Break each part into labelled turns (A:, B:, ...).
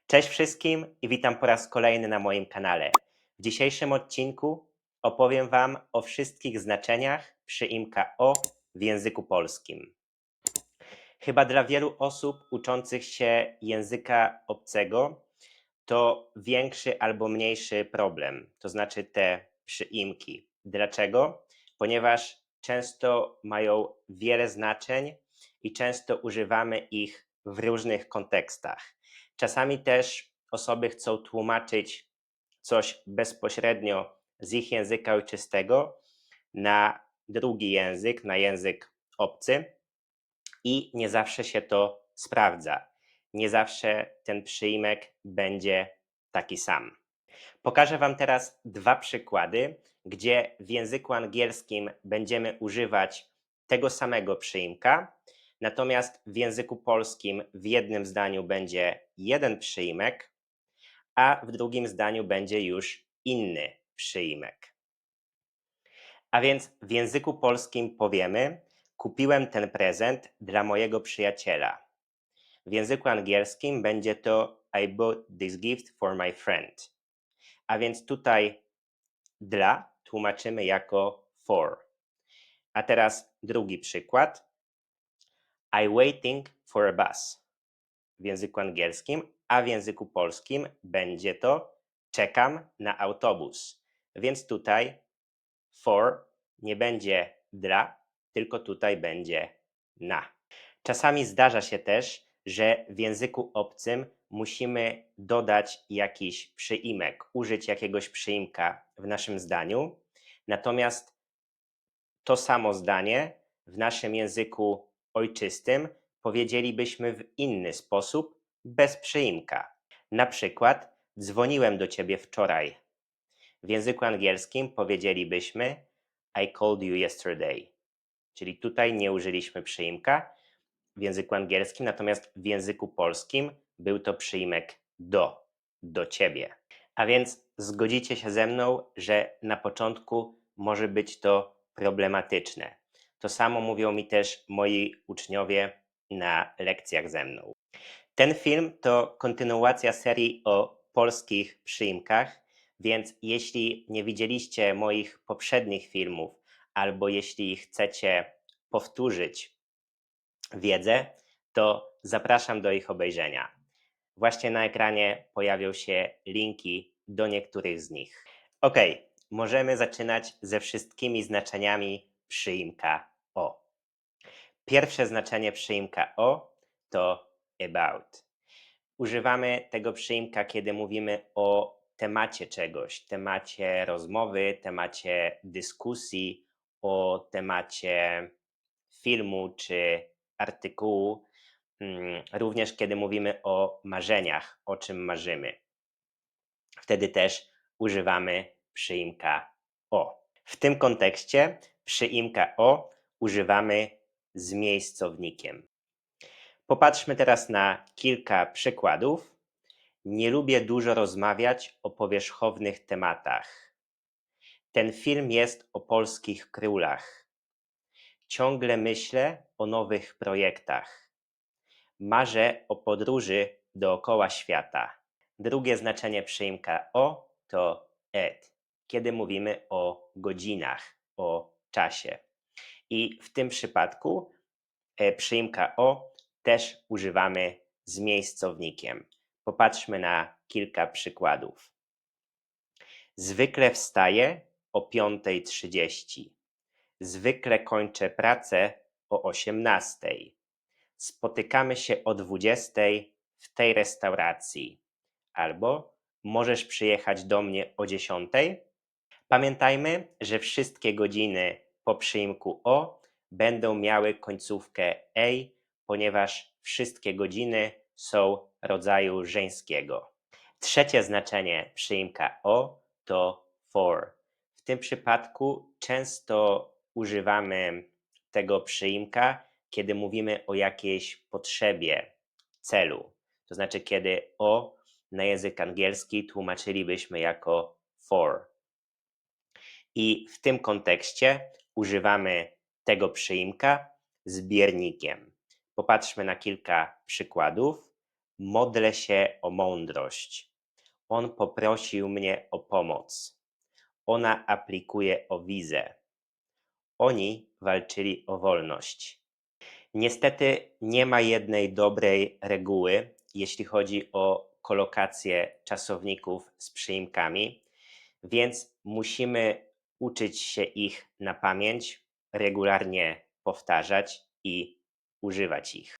A: Cześć wszystkim i witam po raz kolejny na moim kanale. W dzisiejszym odcinku opowiem Wam o wszystkich znaczeniach przyimka o w języku polskim. Chyba dla wielu osób uczących się języka obcego to większy albo mniejszy problem, to znaczy te przyimki. Dlaczego? Ponieważ często mają wiele znaczeń i często używamy ich w różnych kontekstach. Czasami też osoby chcą tłumaczyć coś bezpośrednio z ich języka ojczystego na drugi język, na język obcy i nie zawsze się to sprawdza. Nie zawsze ten przyimek będzie taki sam. Pokażę Wam teraz dwa przykłady, gdzie w języku angielskim będziemy używać tego samego przyimka, natomiast w języku polskim w jednym zdaniu będzie jeden przyimek, a w drugim zdaniu będzie już inny przyimek. A więc w języku polskim powiemy: kupiłem ten prezent dla mojego przyjaciela. W języku angielskim będzie to I bought this gift for my friend. A więc tutaj dla tłumaczymy jako for. A teraz drugi przykład. I'm waiting for a bus w języku angielskim, a w języku polskim będzie to czekam na autobus. Więc tutaj for nie będzie dla, tylko tutaj będzie na. Czasami zdarza się też, że w języku obcym musimy dodać jakiś przyimek, użyć jakiegoś przyimka w naszym zdaniu, natomiast to samo zdanie w naszym języku ojczystym powiedzielibyśmy w inny sposób, bez przyimka. Na przykład dzwoniłem do ciebie wczoraj. W języku angielskim powiedzielibyśmy I called you yesterday. Czyli tutaj nie użyliśmy przyimka w języku angielskim, natomiast w języku polskim był to przyimek do ciebie. A więc zgodzicie się ze mną, że na początku może być to problematyczne. To samo mówią mi też moi uczniowie na lekcjach ze mną. Ten film to kontynuacja serii o polskich przyimkach, więc jeśli nie widzieliście moich poprzednich filmów, albo jeśli chcecie powtórzyć wiedzę, to zapraszam do ich obejrzenia. Właśnie na ekranie pojawią się linki do niektórych z nich. Ok, możemy zaczynać ze wszystkimi znaczeniami przyimka o. Pierwsze znaczenie przyimka o to about. Używamy tego przyimka, kiedy mówimy o temacie czegoś, temacie rozmowy, temacie dyskusji, o temacie filmu czy artykułu, również kiedy mówimy o marzeniach, o czym marzymy. Wtedy też używamy przyimka o. W tym kontekście przyimka o używamy z miejscownikiem. Popatrzmy teraz na kilka przykładów. Nie lubię dużo rozmawiać o powierzchownych tematach. Ten film jest o polskich królach. Ciągle myślę o nowych projektach. Marzę o podróży dookoła świata. Drugie znaczenie przyimka o to at, kiedy mówimy o godzinach, o czasie. I w tym przypadku przyimka o też używamy z miejscownikiem. Popatrzmy na kilka przykładów. Zwykle wstaję o 5:30. Zwykle kończę pracę o 18:00. Spotykamy się o 20:00 w tej restauracji. Albo możesz przyjechać do mnie o 10:00. Pamiętajmy, że wszystkie godziny po przyimku o będą miały końcówkę a, ponieważ wszystkie godziny są rodzaju żeńskiego. Trzecie znaczenie przyimka o to for. W tym przypadku często używamy tego przyimka, kiedy mówimy o jakiejś potrzebie, celu. To znaczy, kiedy o na język angielski tłumaczylibyśmy jako for. I w tym kontekście używamy tego przyimka z biernikiem. Popatrzmy na kilka przykładów. Modlę się o mądrość. On poprosił mnie o pomoc. Ona aplikuje o wizę. Oni walczyli o wolność. Niestety nie ma jednej dobrej reguły, jeśli chodzi o kolokację czasowników z przyimkami, więc musimy uczyć się ich na pamięć, regularnie powtarzać i używać ich.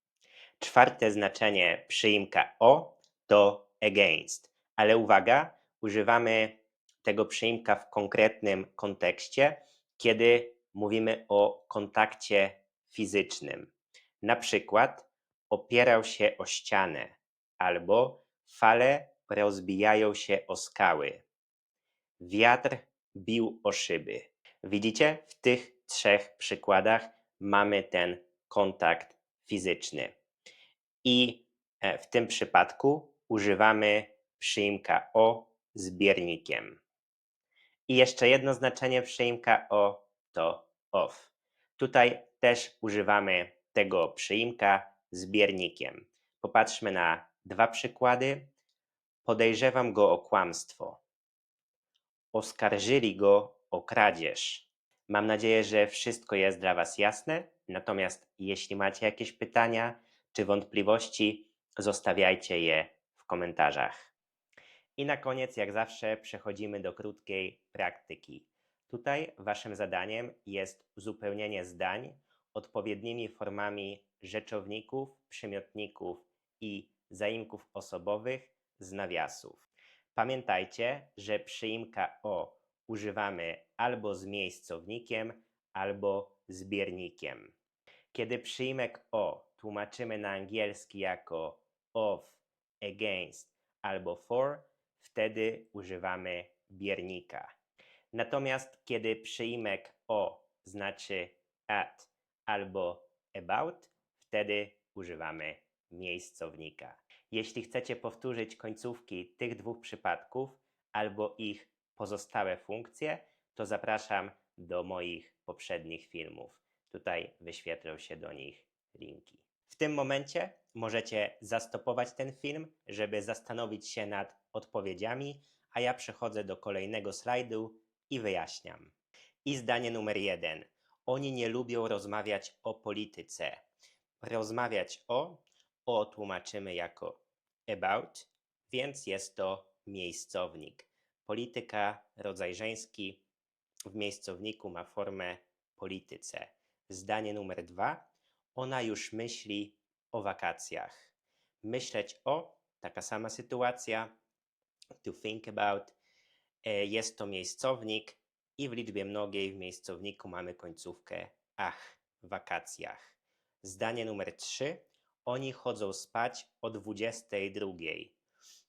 A: Czwarte znaczenie przyimka o to against, ale uwaga, używamy tego przyimka w konkretnym kontekście, kiedy mówimy o kontakcie fizycznym. Na przykład opierał się o ścianę albo fale rozbijają się o skały. Wiatr bił o szyby. Widzicie? W tych trzech przykładach mamy ten kontakt fizyczny. I w tym przypadku używamy przyimka o z biernikiem. I jeszcze jedno znaczenie przyimka o to of. Tutaj też używamy tego przyimka z biernikiem. Popatrzmy na dwa przykłady. Podejrzewam go o kłamstwo. Oskarżyli go o kradzież. Mam nadzieję, że wszystko jest dla Was jasne. Natomiast jeśli macie jakieś pytania czy wątpliwości, zostawiajcie je w komentarzach. I na koniec, jak zawsze, przechodzimy do krótkiej praktyki. Tutaj Waszym zadaniem jest uzupełnienie zdań odpowiednimi formami rzeczowników, przymiotników i zaimków osobowych z nawiasów. Pamiętajcie, że przyimka o używamy albo z miejscownikiem, albo z biernikiem. Kiedy przyimek o tłumaczymy na angielski jako of, against albo for, wtedy używamy biernika. Natomiast kiedy przyimek o znaczy at albo about, wtedy używamy miejscownika. Jeśli chcecie powtórzyć końcówki tych dwóch przypadków albo ich pozostałe funkcje, to zapraszam do moich poprzednich filmów. Tutaj wyświetlą się do nich linki. W tym momencie możecie zastopować ten film, żeby zastanowić się nad odpowiedziami, a ja przechodzę do kolejnego slajdu i wyjaśniam. I zdanie numer 1. Oni nie lubią rozmawiać o polityce. Rozmawiać o tłumaczymy jako about, więc jest to miejscownik. Polityka, rodzaj żeński, w miejscowniku ma formę polityce. Zdanie numer 2. Ona już myśli o wakacjach. Myśleć o, taka sama sytuacja, to think about, jest to miejscownik i w liczbie mnogiej w miejscowniku mamy końcówkę ach, w wakacjach. Zdanie numer 3. Oni chodzą spać o 22.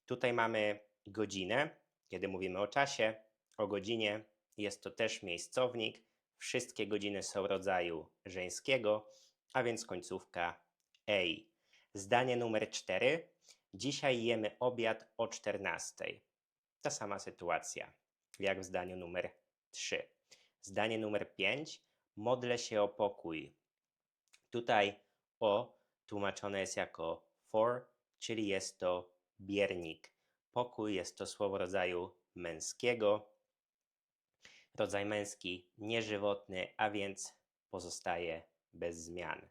A: Tutaj mamy godzinę, kiedy mówimy o czasie, o godzinie. Jest to też miejscownik. Wszystkie godziny są rodzaju żeńskiego, a więc końcówka ej. Zdanie numer 4. Dzisiaj jemy obiad o 14. Ta sama sytuacja, jak w zdaniu numer 3. Zdanie numer 5. Modlę się o pokój. Tutaj o tłumaczone jest jako for, czyli jest to biernik. Pokój jest to słowo rodzaju męskiego. Rodzaj męski nieżywotny, a więc pozostaje bez zmian.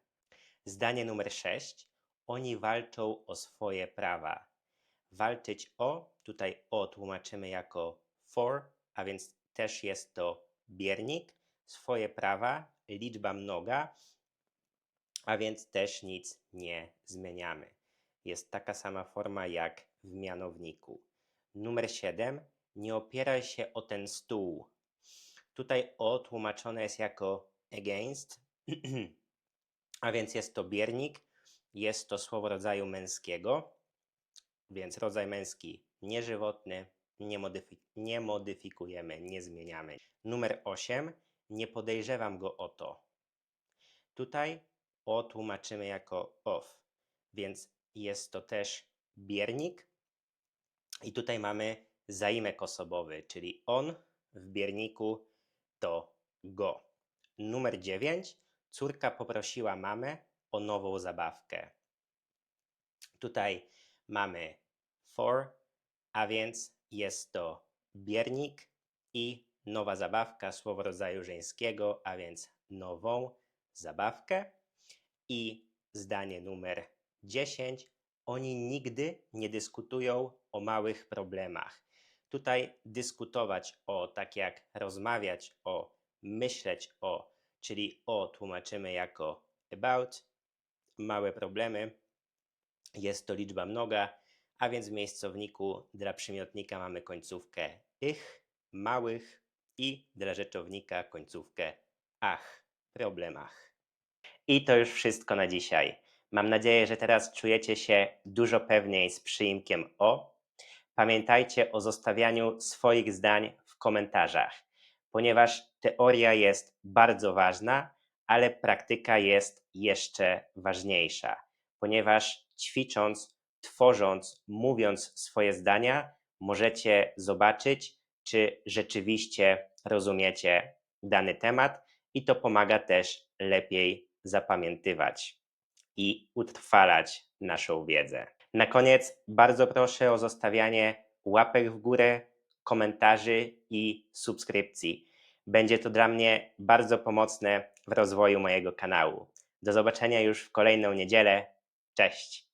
A: Zdanie numer 6. Oni walczą o swoje prawa. Walczyć o, tutaj o tłumaczymy jako for, a więc też jest to biernik. Swoje prawa, liczba mnoga, a więc też nic nie zmieniamy. Jest taka sama forma jak w mianowniku. Numer 7. Nie opieraj się o ten stół. Tutaj o tłumaczone jest jako against, a więc jest to biernik. Jest to słowo rodzaju męskiego, więc rodzaj męski nieżywotny, nie modyfikujemy, nie zmieniamy. Numer 8. Nie podejrzewam go o to. Tutaj o tłumaczymy jako of, więc jest to też biernik. I tutaj mamy zaimek osobowy, czyli on w bierniku to go. Numer 9. Córka poprosiła mamę o nową zabawkę. Tutaj mamy for, a więc jest to biernik i nowa zabawka, słowo rodzaju żeńskiego, a więc nową zabawkę. I zdanie numer 10. Oni nigdy nie dyskutują o małych problemach. Tutaj dyskutować o, tak jak rozmawiać o, myśleć o, czyli o tłumaczymy jako about, małe problemy, jest to liczba mnoga, a więc w miejscowniku dla przymiotnika mamy końcówkę ich, małych i dla rzeczownika końcówkę ach, problemach. I to już wszystko na dzisiaj. Mam nadzieję, że teraz czujecie się dużo pewniej z przyimkiem o. Pamiętajcie o zostawianiu swoich zdań w komentarzach, ponieważ teoria jest bardzo ważna, ale praktyka jest jeszcze ważniejsza, ponieważ ćwicząc, tworząc, mówiąc swoje zdania, możecie zobaczyć, czy rzeczywiście rozumiecie dany temat i to pomaga też lepiej zapamiętywać i utrwalać naszą wiedzę. Na koniec bardzo proszę o zostawianie łapek w górę, komentarzy i subskrypcji. Będzie to dla mnie bardzo pomocne w rozwoju mojego kanału. Do zobaczenia już w kolejną niedzielę. Cześć!